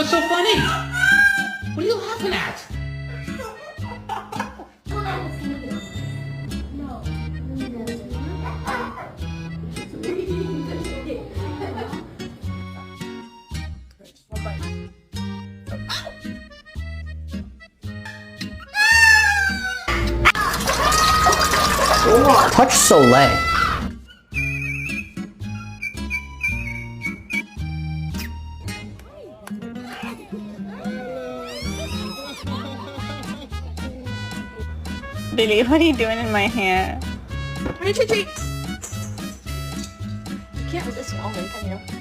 What's so funny? What are you laughing at? Touch Soleil. Billy, what are you doing in my hair? Treat. You can't resist an almond, can you?